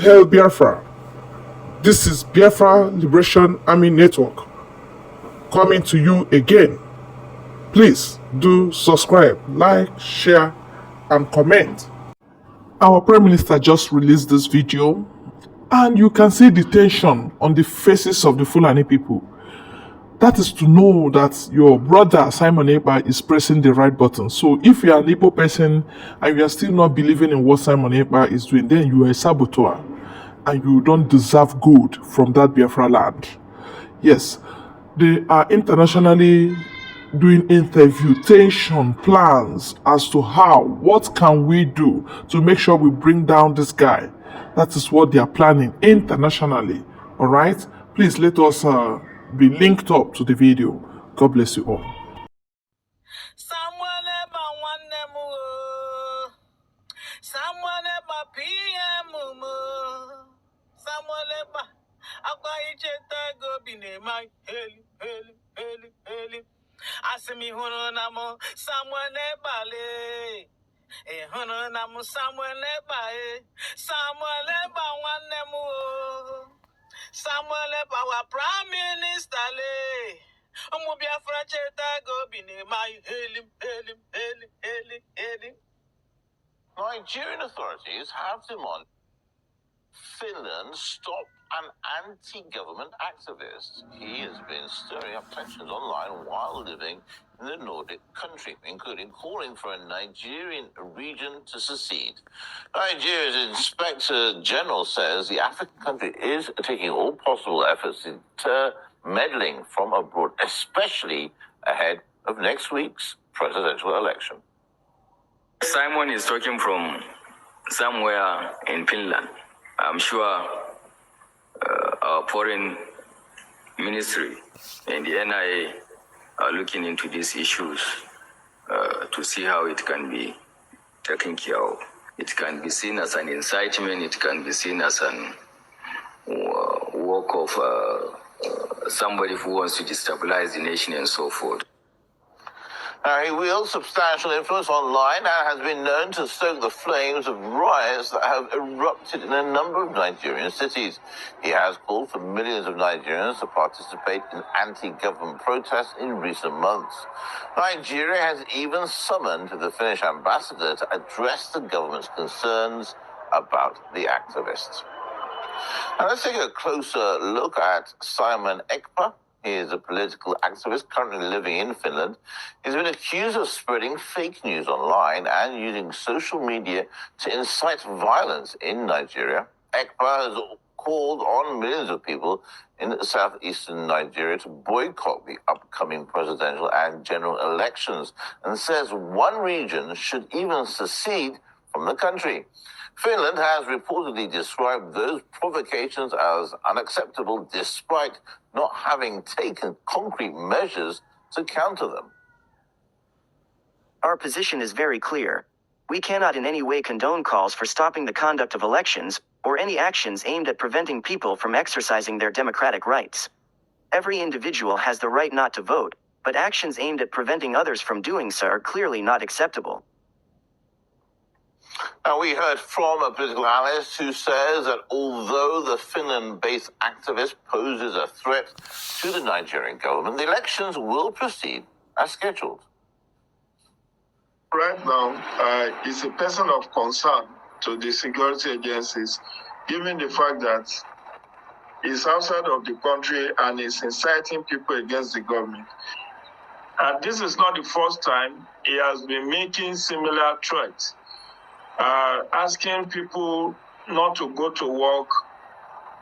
Hail Biafra! This is Biafra Liberation Army Network coming to you again. Please do subscribe, like, share, and comment. Our Prime Minister just released this video, and you can see the tension on the faces of the Fulani people. That is to know that your brother Simon Ekpa is pressing the right button. So if you are an Igbo person and you are still not believing in what Simon Ekpa is doing, then you are a saboteur and you don't deserve good from that Biafra land. Yes, they are internationally doing interview, tension, plans as to what can we do to make sure we bring down this guy. That is what they are planning internationally. All right, please let us be linked up to the video. God bless you all. Asimi hono namo Samuel Ebale. Hono namo Samuel Eba. Samuel Eba wanemu. Samuel Eba wa Prime Minister le. Omubia francheta go bine mai helim. Nigerian authorities have demanded Finland stop an anti-government activist. He has been stirring up tensions online while living in the Nordic country, including calling for a Nigerian region to secede. Nigeria's Inspector General says the African country is taking all possible efforts to deter meddling from abroad, especially ahead of next week's presidential election. Simon is talking from somewhere in Finland. I'm sure our foreign ministry and the NIA are looking into these issues to see how it can be taken care of. It can be seen as an incitement. It can be seen as an work of somebody who wants to destabilize the nation and so forth. He wields substantial influence online and has been known to stoke the flames of riots that have erupted in a number of Nigerian cities. He has called for millions of Nigerians to participate in anti-government protests in recent months. Nigeria has even summoned the Finnish ambassador to address the government's concerns about the activists. Now let's take a closer look at Simon Ekpa. He is a political activist currently living in Finland. He's been accused of spreading fake news online and using social media to incite violence in Nigeria. Ekpa has called on millions of people in southeastern Nigeria to boycott the upcoming presidential and general elections and says one region should even secede from the country. Finland has reportedly described those provocations as unacceptable despite not having taken concrete measures to counter them. Our position is very clear. We cannot in any way condone calls for stopping the conduct of elections or any actions aimed at preventing people from exercising their democratic rights. Every individual has the right not to vote, but actions aimed at preventing others from doing so are clearly not acceptable. Now, we heard from a political analyst who says that although the Finland-based activist poses a threat to the Nigerian government, the elections will proceed as scheduled. Right now, it's a person of concern to the security agencies, given the fact that he's outside of the country and is inciting people against the government. And this is not the first time he has been making similar threats. Asking people not to go to work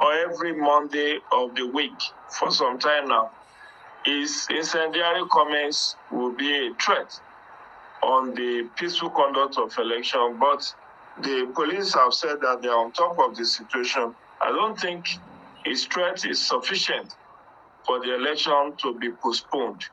or every Monday of the week for some time now. His incendiary comments will be a threat on the peaceful conduct of election, but the police have said that they are on top of the situation. I don't think his threat is sufficient for the election to be postponed.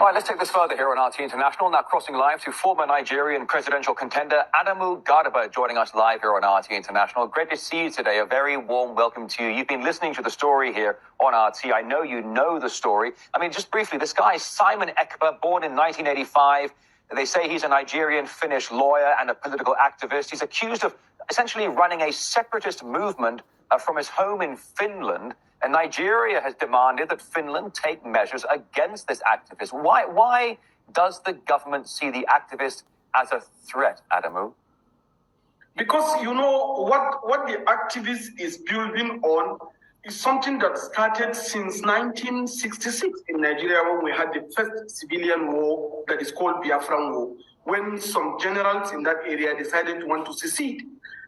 All right, let's take this further here on RT International. Now crossing live to former Nigerian presidential contender Adamu Gardaba joining us live here on RT International. Great to see you today. A very warm welcome to you. You've been listening to the story here on RT. I know you know the story. I mean, just briefly, this guy, Simon Ekpa, born in 1985. They say he's a Nigerian-Finnish lawyer and a political activist. He's accused of essentially running a separatist movement from his home in Finland. And Nigeria has demanded that Finland take measures against this activist. Why does the government see the activist as a threat, Adamu? Because you know what the activist is building on is something that started since 1966 in Nigeria, when we had the first civilian war that is called Biafran War, when some generals in that area decided to want to secede.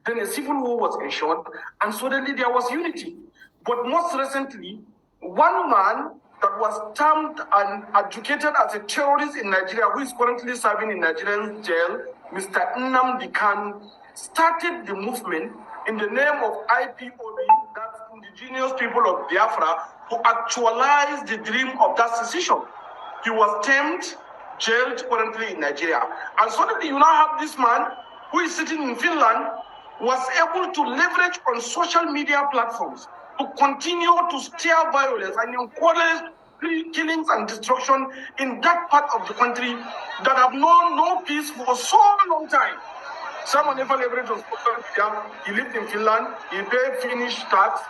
Then a civil war was ensured, and suddenly there was unity. But most recently, one man that was termed and adjudicated as a terrorist in Nigeria, who is currently serving in Nigerian jail, Mr. Nnamdi Kanu, started the movement in the name of IPOB, that's Indigenous People of Biafra, to actualize the dream of that secession. He was tamed, jailed currently in Nigeria. And suddenly you now have this man who is sitting in Finland, was able to leverage on social media platforms to continue to stir violence and encourage killings and destruction in that part of the country that have known no peace for so long time. Someone never leveraged on social media. He lived in Finland, he paid Finnish tax,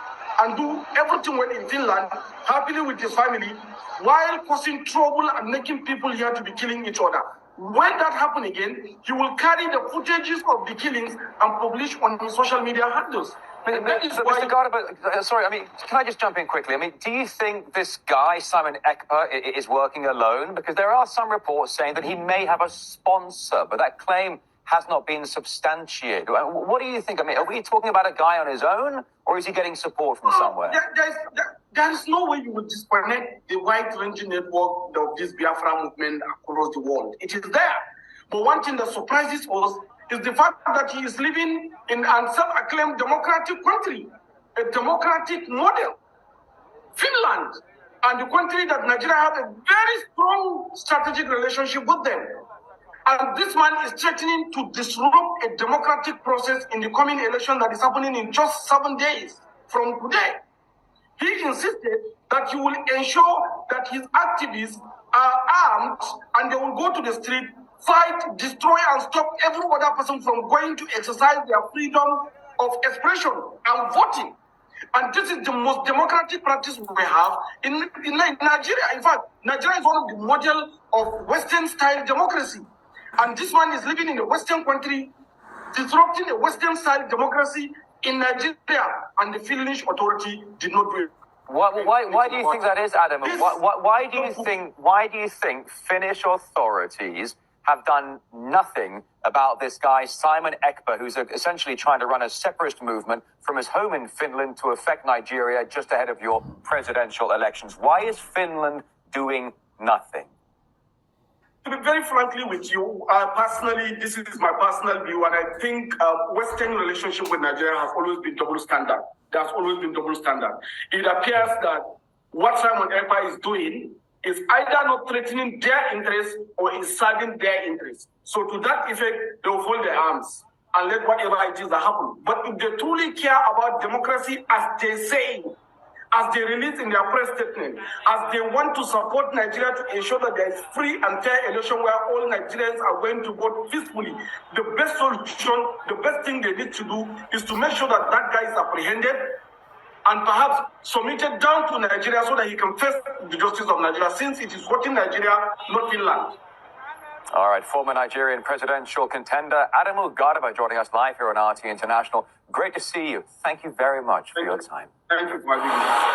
and do everything well in Finland, happily with his family, while causing trouble and making people here to be killing each other. When that happens again, he will carry the footages of the killings and publish on his social media handles. Mr. Garba, sorry, can I just jump in quickly? Do you think this guy, Simon Ekpa, is working alone? Because there are some reports saying that he may have a sponsor, but that claim has not been substantiated. What do you think? Are we talking about a guy on his own, or is he getting support from somewhere? There is no way you would disconnect the wide-ranging network of this Biafra movement across the world. It is there. But one thing that surprises us is the fact that he is living in a self-acclaimed democratic country, a democratic model. Finland, and the country that Nigeria has a very strong strategic relationship with them. And this man is threatening to disrupt a democratic process in the coming election that is happening in just 7 days from today. He insisted that he will ensure that his activists are armed and they will go to the street, fight, destroy, and stop every other person from going to exercise their freedom of expression and voting. And this is the most democratic practice we have in Nigeria. In fact, Nigeria is one of the model of Western-style democracy. And this man is living in a Western country, disrupting a Western-style democracy in Nigeria, and the Finnish authority did not do it. Why do you think that is, Adam? Why do you think Finnish authorities have done nothing about this guy, Simon Ekpa, who's essentially trying to run a separatist movement from his home in Finland to affect Nigeria just ahead of your presidential elections? Why is Finland doing nothing? To be very frankly with you, personally, this is my personal view, and I think Western relationship with Nigeria has always been double standard. There's always been double standard. It appears that what Simon Ekpa is doing is either not threatening their interests or is serving their interests. So to that effect, they will fold their arms and let whatever it is that happen. But if they truly care about democracy, as they say, as they release in their press statement, as they want to support Nigeria to ensure that there is free and fair election where all Nigerians are going to vote peacefully, the best solution, the best thing they need to do is to make sure that that guy is apprehended and perhaps submitted down to Nigeria so that he can face the justice of Nigeria, since it is hurting Nigeria, not Finland. All right, former Nigerian presidential contender Adamu Garba joining us live here on RT International. Great to see you. Thank you very much for your time. Thank you for having me.